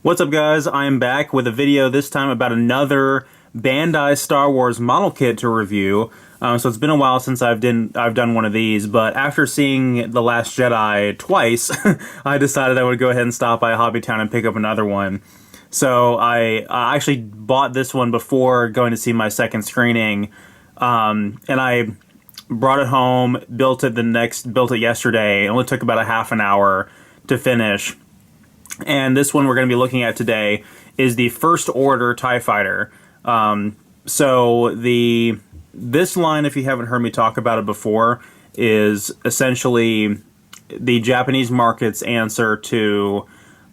What's up, guys? I am back with a video this time about another Bandai Star Wars model kit to review. So it's been a while since I've done one of these, but after seeing The Last Jedi twice, I decided I would go ahead and stop by Hobbytown and pick up another one. So I actually bought this one before going to see my second screening, and I brought it home, built it yesterday. It only took about a half an hour to finish. And this one we're going to be looking at today is the First Order TIE Fighter. This line, if you haven't heard me talk about it before, is essentially the Japanese market's answer to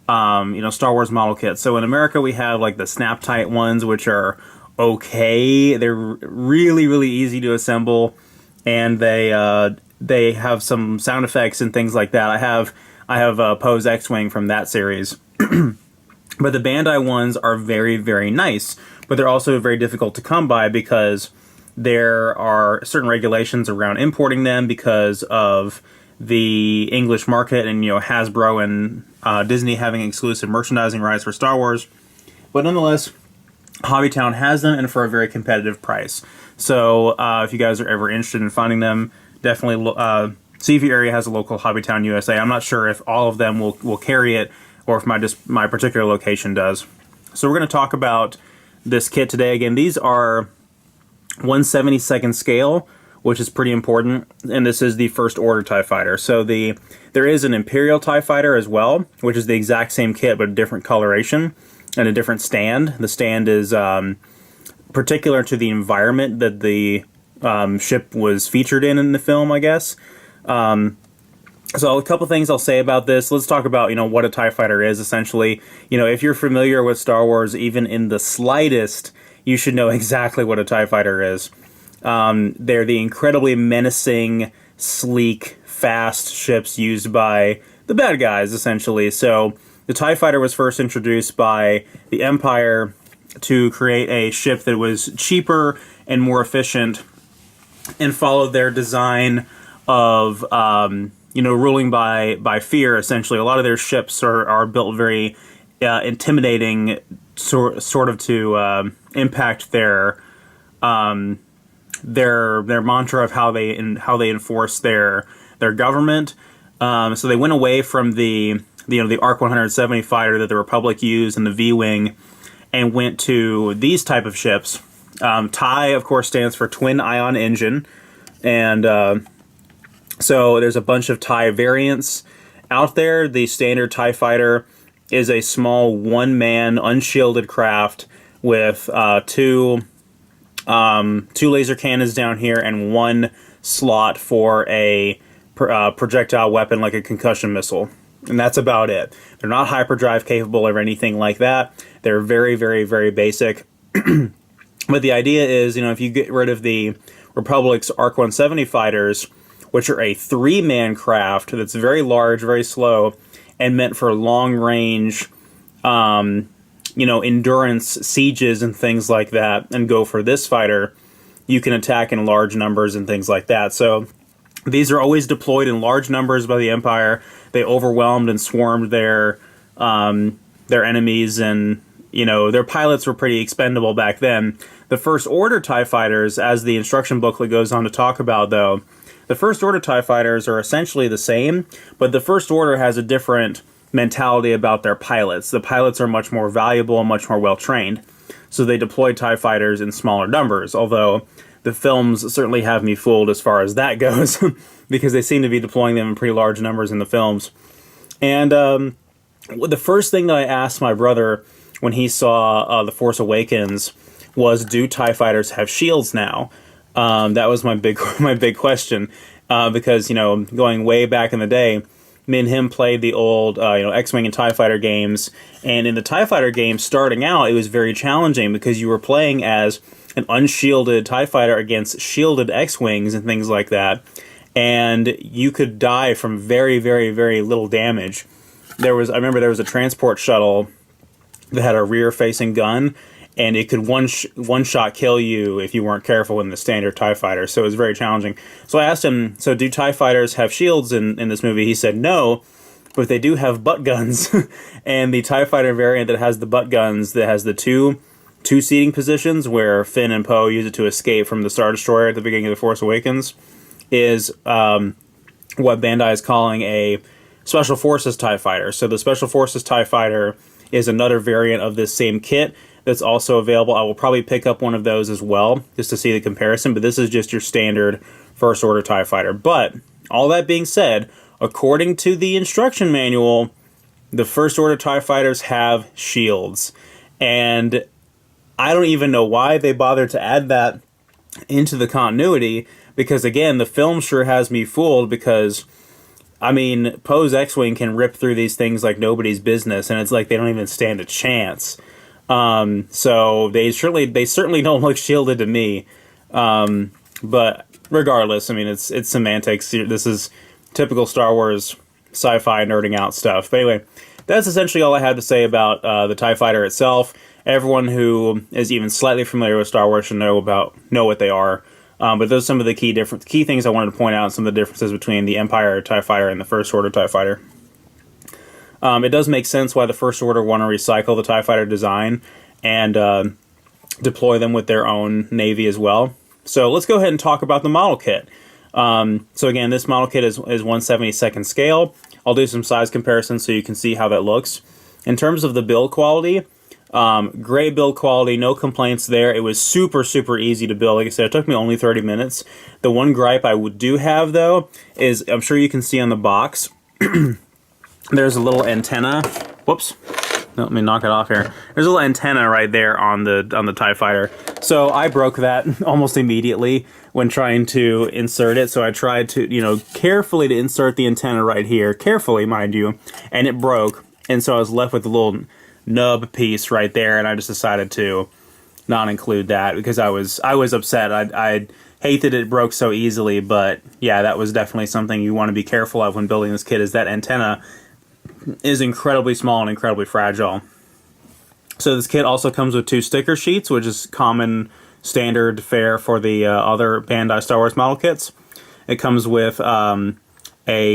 Star Wars model kits. So in America we have like the snap tight ones, which are okay. They're really, really easy to assemble, and they have some sound effects and things like that. I have a Poe's X-Wing from that series. But the Bandai ones are very, very nice, but they're also very difficult to come by because there are certain regulations around importing them because of the English market and, Hasbro and Disney having exclusive merchandising rights for Star Wars. But nonetheless, Hobbytown has them, and for a very competitive price. So if you guys are ever interested in finding them, definitely see if your area has a local Hobbytown USA. I'm not sure if all of them will carry it, or if my particular location does. So we're going to talk about this kit today. Again, these are 1/72nd scale, which is pretty important, and this is the First Order TIE Fighter. So there is an Imperial TIE Fighter as well, which is the exact same kit but a different coloration and a different stand. The stand is particular to the environment that the ship was featured in the film, I guess. So a couple things I'll say about this. Let's talk about, what a TIE Fighter is, essentially. If you're familiar with Star Wars, even in the slightest, you should know exactly what a TIE Fighter is. They're the incredibly menacing, sleek, fast ships used by the bad guys, essentially. So the TIE Fighter was first introduced by the Empire to create a ship that was cheaper and more efficient, and followed their design of ruling by fear. Essentially, a lot of their ships are built very intimidating, sort of to impact their mantra of how they enforce their government. So they went away from the ARC 170 fighter that the Republic used and the V-wing, and went to these type of ships. TIE, of course, stands for Twin Ion Engine, and so there's a bunch of TIE variants out there. The standard TIE Fighter is a small one-man unshielded craft with two laser cannons down here and one slot for a projectile weapon like a concussion missile. And that's about it. They're not hyperdrive capable or anything like that. They're very, very, very basic. But the idea is, if you get rid of the Republic's ARC 170 fighters, which are a three-man craft that's very large, very slow, and meant for long-range, endurance sieges and things like that, and go for this fighter, you can attack in large numbers and things like that. So these are always deployed in large numbers by the Empire. They overwhelmed and swarmed their enemies, and their pilots were pretty expendable back then. The First Order TIE Fighters, as the instruction booklet goes on to talk about, though, the First Order TIE Fighters are essentially the same, but the First Order has a different mentality about their pilots. The pilots are much more valuable and much more well-trained, so they deploy TIE Fighters in smaller numbers, although the films certainly have me fooled as far as that goes, because they seem to be deploying them in pretty large numbers in the films. And the first thing that I asked my brother when he saw The Force Awakens was, do TIE Fighters have shields now? That was my big question, because going way back in the day, me and him played the old X-Wing and TIE Fighter games, and in the TIE Fighter games starting out, it was very challenging because you were playing as an unshielded TIE Fighter against shielded X-Wings and things like that, and you could die from very, very, very little damage. I remember there was a transport shuttle that had a rear-facing gun, and it could one-shot kill you if you weren't careful in the standard TIE Fighter, so it was very challenging. So I asked him, so do TIE Fighters have shields in this movie? He said no, but they do have butt guns. And the TIE Fighter variant that has the butt guns, that has the two seating positions where Finn and Poe use it to escape from the Star Destroyer at the beginning of The Force Awakens, is what Bandai is calling a Special Forces TIE Fighter. So the Special Forces TIE Fighter is another variant of this same kit that's also available. I will probably pick up one of those as well, just to see the comparison, but this is just your standard First Order TIE Fighter. But, all that being said, according to the instruction manual, the First Order TIE Fighters have shields. And I don't even know why they bothered to add that into the continuity, because again, the film sure has me fooled, because I mean, Poe's X-Wing can rip through these things like nobody's business, and it's like they don't even stand a chance. So they certainly don't look shielded to me. But regardless, I mean, it's semantics. This is typical Star Wars sci-fi nerding out stuff. But anyway, that's essentially all I had to say about the TIE Fighter itself. Everyone who is even slightly familiar with Star Wars should know what they are. But those are some of the key things I wanted to point out, some of the differences between the Empire TIE Fighter and the First Order TIE Fighter. It does make sense why the First Order want to recycle the TIE Fighter design and deploy them with their own Navy as well. So let's go ahead and talk about the model kit. So again, this model kit is 1/72nd scale. I'll do some size comparisons so you can see how that looks. In terms of the build quality, great build quality, no complaints there. It was super, super easy to build. Like I said, it took me only 30 minutes. The one gripe I do have, though, is I'm sure you can see on the box, there's a little antenna. Whoops. No, let me knock it off here. There's a little antenna right there on the TIE Fighter. So I broke that almost immediately when trying to insert it. So I tried to, carefully to insert the antenna right here. Carefully, mind you. And it broke. And so I was left with a little nub piece right there, and I just decided to not include that because I was upset. I hate that it broke so easily, but yeah, that was definitely something you want to be careful of when building this kit, is that antenna is incredibly small and incredibly fragile. So this kit also comes with 2 sticker sheets, which is common standard fare for the other Bandai Star Wars model kits. It comes with a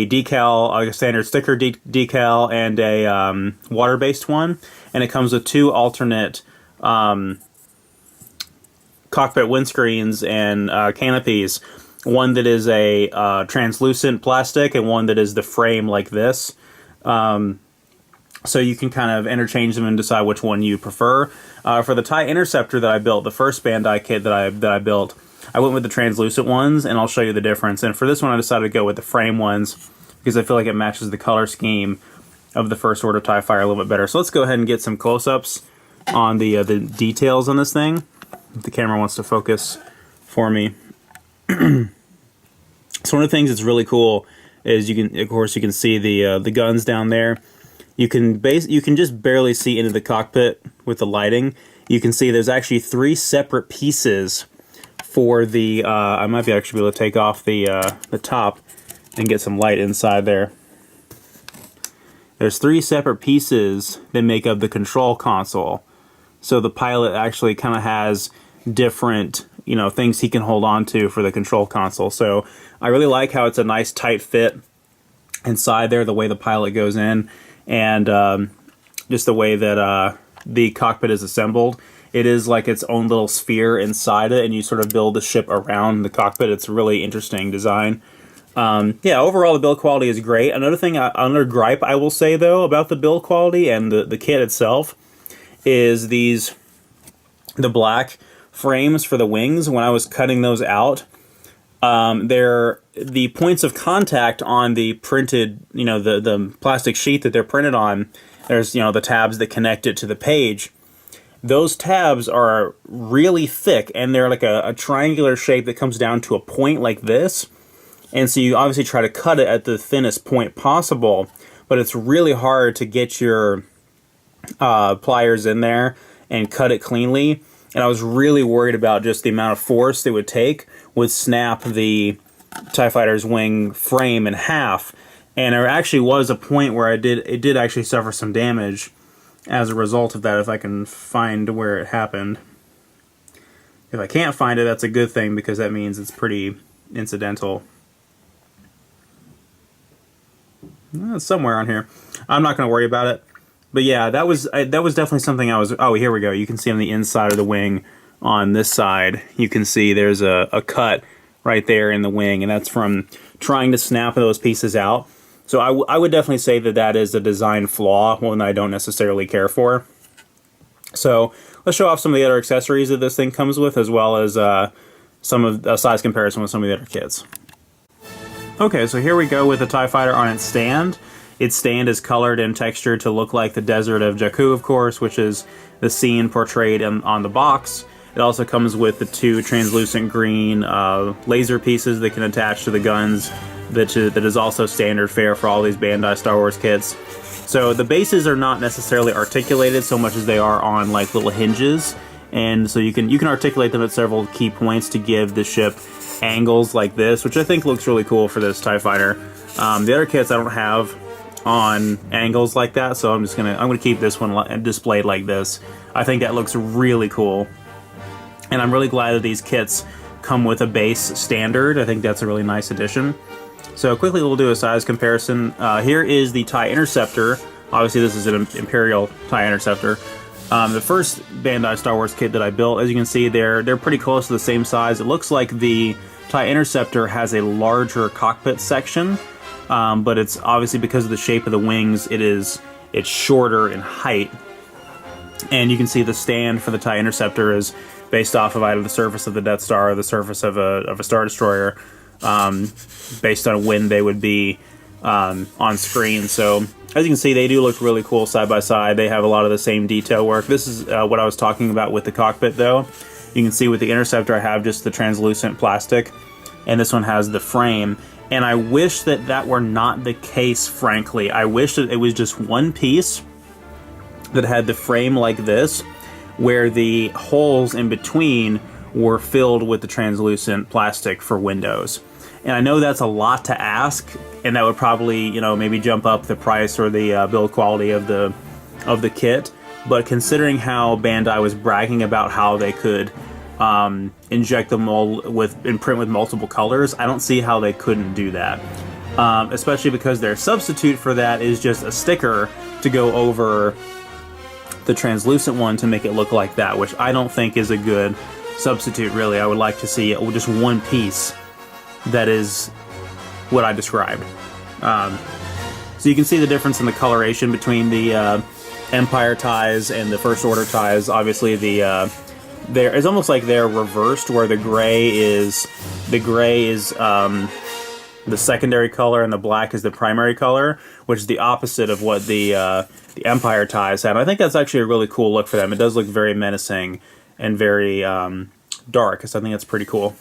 decal, a standard sticker decal, and a water-based one. And it comes with 2 alternate cockpit windscreens and canopies. One that is a translucent plastic, and one that is the frame like this. So you can kind of interchange them and decide which one you prefer. For the TIE Interceptor that I built, the first Bandai kit that I built, I went with the translucent ones, and I'll show you the difference. And for this one, I decided to go with the frame ones because I feel like it matches the color scheme of the First Order TIE Fighter a little bit better. So let's go ahead and get some close-ups on the details on this thing. If the camera wants to focus for me. So one of the things that's really cool is you can see the guns down there. You can just barely see into the cockpit with the lighting. You can see there's actually 3 separate pieces for the, I might be actually able to take off the top and get some light inside there. There's 3 separate pieces that make up the control console. So the pilot actually kind of has different, things he can hold on to for the control console. So I really like how it's a nice tight fit inside there, the way the pilot goes in, and just the way that the cockpit is assembled. It is like its own little sphere inside it, and you sort of build the ship around the cockpit. It's a really interesting design. Yeah, overall the build quality is great. Another gripe I will say, though, about the build quality and the kit itself is the black frames for the wings. When I was cutting those out, the points of contact on the printed, the plastic sheet that they're printed on, there's, the tabs that connect it to the page. Those tabs are really thick, and they're like a triangular shape that comes down to a point like this. And so you obviously try to cut it at the thinnest point possible, but it's really hard to get your pliers in there and cut it cleanly. And I was really worried about just the amount of force it would snap the TIE Fighter's wing frame in half. And there actually was a point where it did actually suffer some damage as a result of that, if I can find where it happened. If I can't find it, that's a good thing, because that means it's pretty incidental. It's somewhere on here. I'm not going to worry about it. But yeah, that was definitely something I was... Oh, here we go. You can see on the inside of the wing on this side, you can see there's a cut right there in the wing, and that's from trying to snap those pieces out. So I would definitely say that that is a design flaw, one I don't necessarily care for. So let's show off some of the other accessories that this thing comes with, as well as some of a size comparison with some of the other kits. Okay, so here we go with the TIE Fighter on its stand. Its stand is colored and textured to look like the desert of Jakku, of course, which is the scene portrayed on the box. It also comes with the two translucent green laser pieces that can attach to the guns, that is also standard fare for all these Bandai Star Wars kits. So the bases are not necessarily articulated so much as they are on like little hinges, and so you can articulate them at several key points to give the ship angles like this, which I think looks really cool for this TIE Fighter. The other kits I don't have on angles like that, so I'm gonna keep this one displayed like this. I think that looks really cool, and I'm really glad that these kits come with a base standard. I think that's a really nice addition. So quickly we'll do a size comparison. Here is the TIE Interceptor. Obviously this is an Imperial TIE Interceptor. The first Bandai Star Wars kit that I built, as you can see, they're pretty close to the same size. It looks like the TIE Interceptor has a larger cockpit section, but it's obviously because of the shape of the wings, it's shorter in height. And you can see the stand for the TIE Interceptor is based off of either the surface of the Death Star or the surface of a Star Destroyer, based on when they would be on screen. So as you can see, they do look really cool side by side. They have a lot of the same detail work. This is what I was talking about with the cockpit, though. You can see with the Interceptor, I have just the translucent plastic, and this one has the frame. And I wish that that were not the case, frankly. I wish that it was just one piece that had the frame like this, where the holes in between were filled with the translucent plastic for windows. And I know that's a lot to ask, and that would probably, maybe jump up the price or the build quality of the kit. But considering how Bandai was bragging about how they could inject the mold and print with multiple colors, I don't see how they couldn't do that. Especially because their substitute for that is just a sticker to go over the translucent one to make it look like that, which I don't think is a good substitute, really. I would like to see just one piece that is what I described. So you can see the difference in the coloration between the Empire ties and the First Order ties. Obviously, it's almost like they're reversed, where the gray is the secondary color and the black is the primary color, which is the opposite of what the Empire ties have. I think that's actually a really cool look for them. It does look very menacing and very dark, so I think that's pretty cool.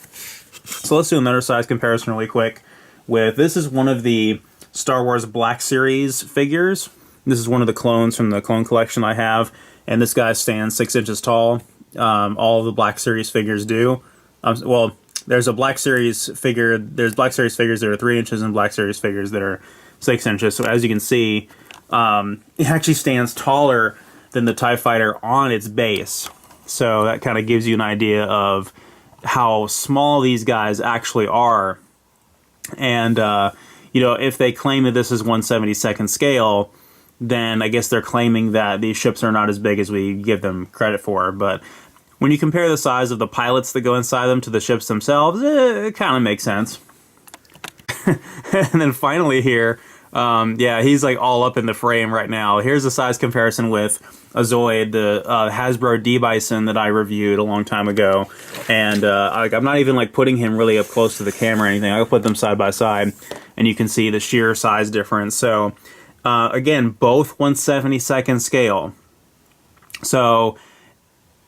So let's do another size comparison really quick. This is one of the Star Wars Black Series figures. This is one of the clones from the clone collection I have, and this guy stands 6 inches tall. All of the Black Series figures do. Well, there's a Black Series figure. There's Black Series figures that are 3 inches and Black Series figures that are 6 inches. So as you can see, it actually stands taller than the TIE Fighter on its base. So that kind of gives you an idea of how small these guys actually are. And, if they claim that this is 1/72nd scale, then I guess they're claiming that these ships are not as big as we give them credit for. But when you compare the size of the pilots that go inside them to the ships themselves, it kind of makes sense. And then finally here, he's like all up in the frame right now. Here's a size comparison with a Zoid, the Hasbro D-Bison that I reviewed a long time ago. And I'm not even like putting him really up close to the camera or anything. I'll put them side by side, and you can see the sheer size difference. So again, both 1/72nd scale. So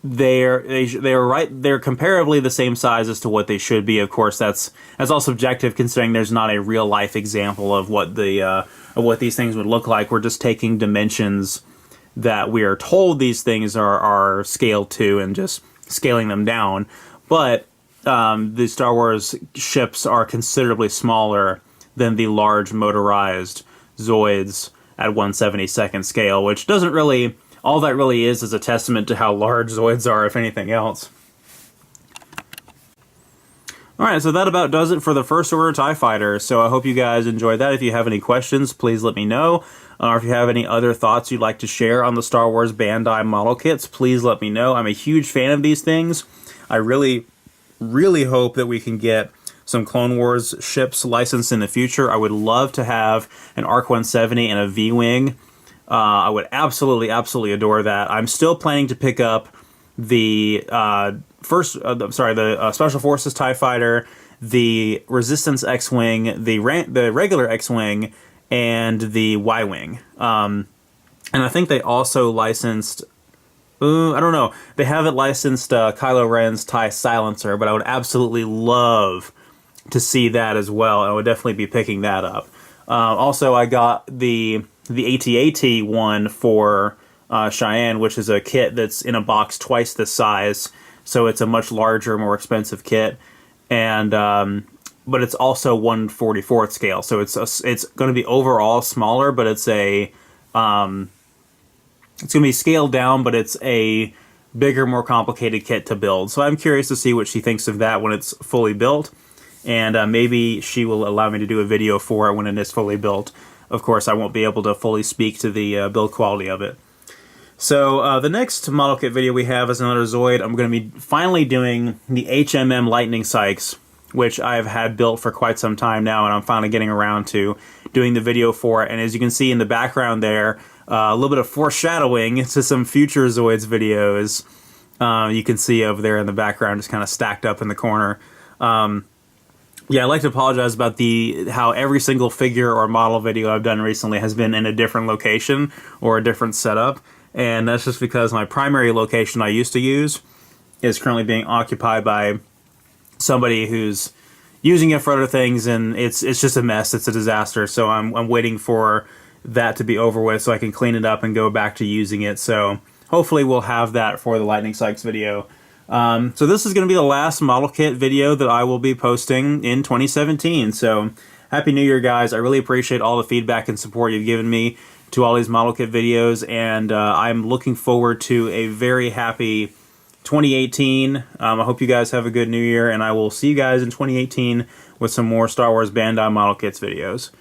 they're comparably the same size as to what they should be. Of course, that's all subjective, considering there's not a real life example of what these things would look like. We're just taking dimensions that we are told these things are scaled to and just scaling them down. But the Star Wars ships are considerably smaller than the large motorized Zoids at 1/72nd scale, which doesn't really... All that really is a testament to how large Zoids are, if anything else. Alright, so that about does it for the First Order TIE Fighter, so I hope you guys enjoyed that. If you have any questions, please let me know. Or if you have any other thoughts you'd like to share on the Star Wars Bandai model kits, please let me know. I'm a huge fan of these things. I really, really hope that we can get some Clone Wars ships licensed in the future. I would love to have an ARC 170 and a V-Wing. I would absolutely, absolutely adore that. I'm still planning to pick up the Special Forces TIE Fighter, the Resistance X-Wing, the regular X-Wing, and the Y-Wing. And I think they also licensed... I don't know. They haven't licensed Kylo Ren's TIE Silencer, but I would absolutely love to see that as well. I would definitely be picking that up. Also, I got the AT-AT one for Cheyenne, which is a kit that's in a box twice this size, so it's a much larger, more expensive kit. And but it's also 1/44th scale, so it's going to be overall smaller, but it's going to be scaled down, but it's a bigger, more complicated kit to build. So I'm curious to see what she thinks of that when it's fully built, and maybe she will allow me to do a video for it when it is fully built. Of course, I won't be able to fully speak to the build quality of it. So the next model kit video we have is another Zoid. I'm going to be finally doing the HMM Lightning Sykes, which I've had built for quite some time now, and I'm finally getting around to doing the video for it. And as you can see in the background there, a little bit of foreshadowing to some future Zoids videos. You can see over there in the background, just kind of stacked up in the corner. Yeah, I'd like to apologize about how every single figure or model video I've done recently has been in a different location or a different setup. And that's just because my primary location I used to use is currently being occupied by somebody who's using it for other things, and it's just a mess. It's a disaster. So I'm waiting for that to be over with so I can clean it up and go back to using it. So hopefully we'll have that for the Lightning Sykes video. So this is going to be the last model kit video that I will be posting in 2017. So Happy New Year, guys. I really appreciate all the feedback and support you've given me to all these model kit videos, and I'm looking forward to a very happy 2018. I hope you guys have a good New Year, and I will see you guys in 2018 with some more Star Wars Bandai model kits videos.